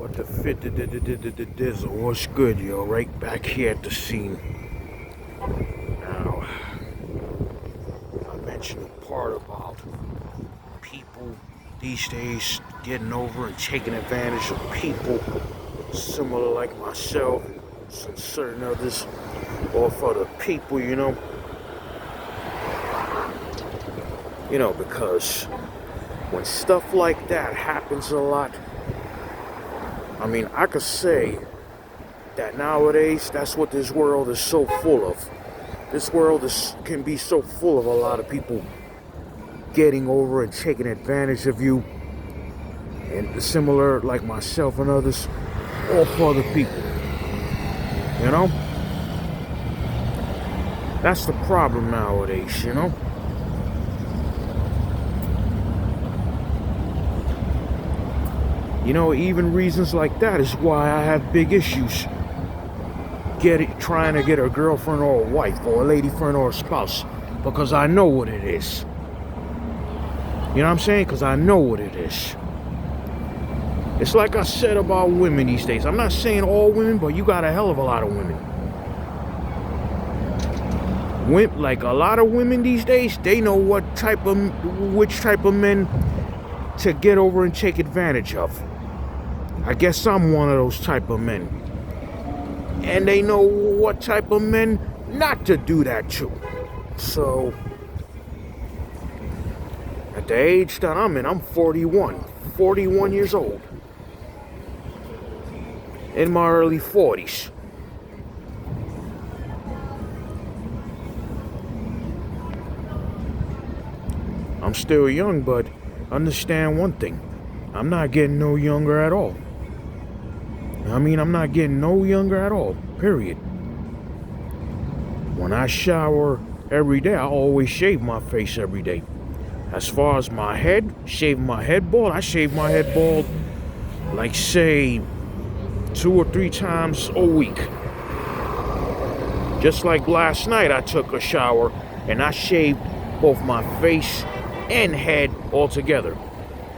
What the fit the dizzle? What's good, yo? Right back here at the scene. Now, I mentioned a part about people these days getting over and taking advantage of people similar like myself, and certain others, or for the people, because when stuff like that happens a lot, I mean, I could say that nowadays, that's what this world is so full of. This world can be so full of a lot of people getting over and taking advantage of you, and similar like myself and others, all for other people. That's the problem nowadays, even reasons like that is why I have big issues trying to get a girlfriend or a wife or a lady friend or a spouse, because I know what it is. You know what I'm saying? Because I know what it is. It's like I said about women these days. I'm not saying all women, but you got a hell of a lot of women. Like a lot of women these days, they know which type of men to get over and take advantage of. I guess I'm one of those type of men. And they know what type of men not to do that to. So, at the age that I'm in, I'm 41 years old. In my early 40s. I'm still young, but understand one thing. I'm not getting no younger at all. I'm not getting no younger at all, period. When I shower every day, I always shave my face every day. As far as my head, shaving my head bald, I shave my head bald, like say 2 or 3 times a week. Just like last night, I took a shower and I shaved both my face and head all together.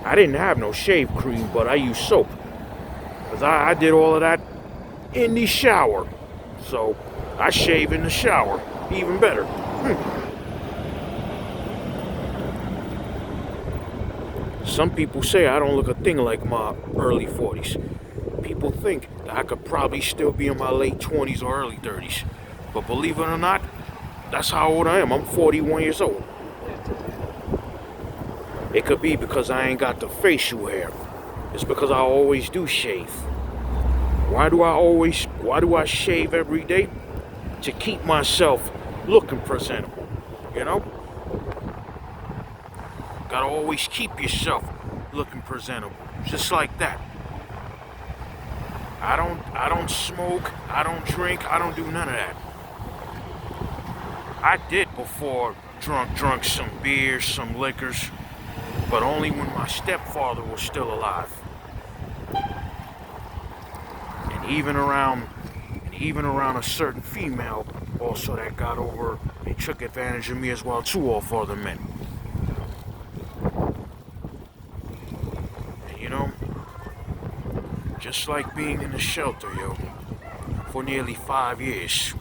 I didn't have no shave cream, but I used soap. Because I did all of that in the shower. So I shave in the shower. Even better. Some people say I don't look a thing like my early 40s. People think that I could probably still be in my late 20s or early 30s. But believe it or not, that's how old I am. I'm 41 years old. It could be because I ain't got the facial hair. It's because I always do shave. Why do I shave every day? To keep myself looking presentable, Gotta always keep yourself looking presentable, just like that. I don't smoke, I don't drink, I don't do none of that. I did before drunk some beers, some liquors, but only when my stepfather was still alive. And even around a certain female also that got over and took advantage of me as well too, all for other men. And just like being in the shelter, for nearly 5 years.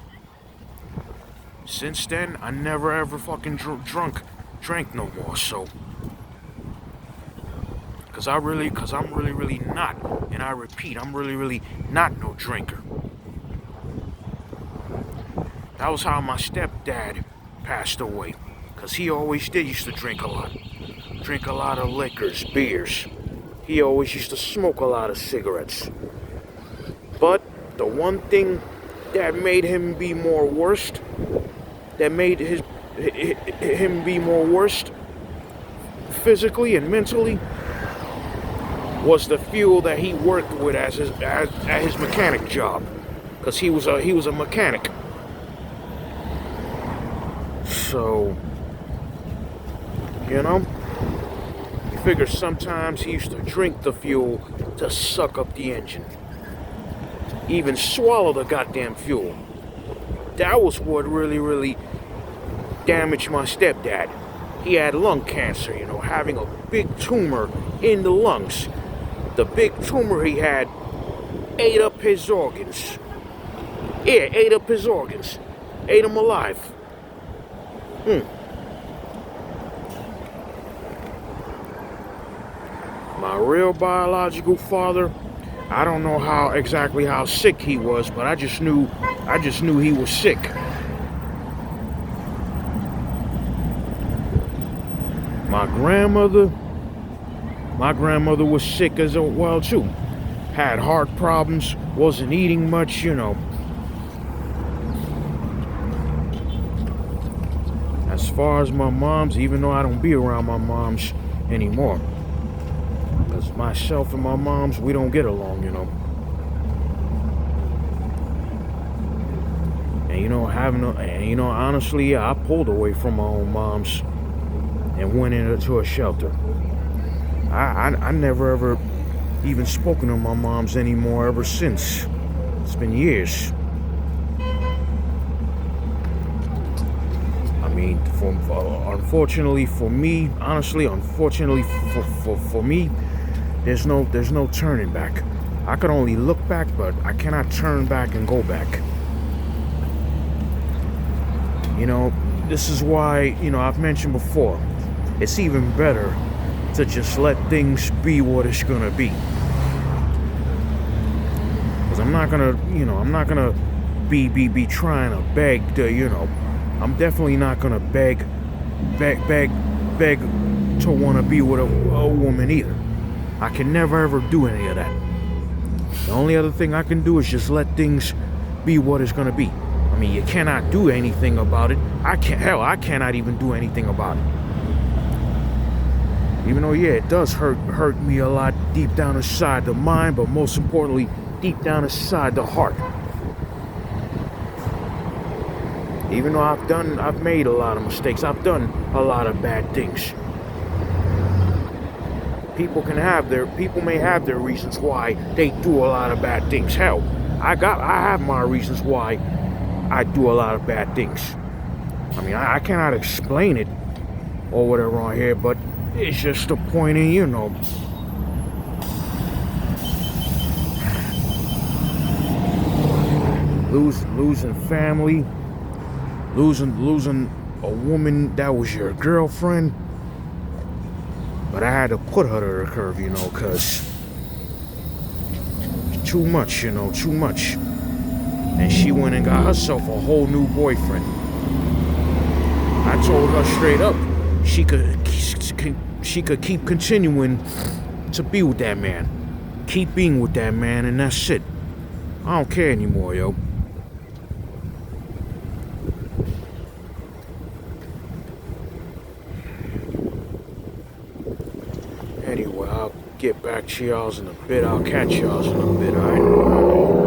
Since then, I never ever fucking drank no more, so. Cause I'm really not, and I repeat, I'm really not no drinker. That was how my stepdad passed away. Cause he always used to drink a lot. Drink a lot of liquors, beers. He always used to smoke a lot of cigarettes. But the one thing that made him be more worst, physically and mentally, was the fuel that he worked with at his mechanic job, because he was a mechanic. So, you figure sometimes he used to drink the fuel to suck up the engine, even swallow the goddamn fuel. That was what really damaged my stepdad. He had lung cancer, having a big tumor in the lungs. The big tumor he had ate up his organs. Yeah, ate up his organs. Ate him alive. My real biological father, I don't know exactly how sick he was, but I just knew he was sick. My grandmother was sick as well too. Had heart problems, wasn't eating much, As far as my mom's, even though I don't be around my mom's anymore. Because myself and my mom's, we don't get along, And honestly, I pulled away from my own mom's and went into a shelter. I never ever even spoken to my mom's anymore ever since. It's been years. I mean, unfortunately for me, for me, there's no turning back. I could only look back, but I cannot turn back and go back. This is why, I've mentioned before, it's even better to just let things be what it's gonna be. Because I'm not gonna be trying to beg to, I'm definitely not gonna beg to want to be with a woman either. I can never ever do any of that. The only other thing I can do is just let things be what it's gonna be. I mean, you cannot do anything about it. I cannot even do anything about it. Even though, yeah, it does hurt me a lot deep down inside the mind, but most importantly, deep down inside the heart. Even though I've made a lot of mistakes, I've done a lot of bad things. People may have their reasons why they do a lot of bad things. Hell, I have my reasons why I do a lot of bad things. I mean, I cannot explain it or whatever on here, but it's just a point in, losing family, losing a woman that was your girlfriend. But I had to put her to the curb, because too much, too much. And she went and got herself a whole new boyfriend. I told her straight up she could keep continuing to be with that man. Keep being with that man, and that's it. I don't care anymore, yo. Anyway, I'll get back to y'all in a bit. I'll catch y'all in a bit, alright?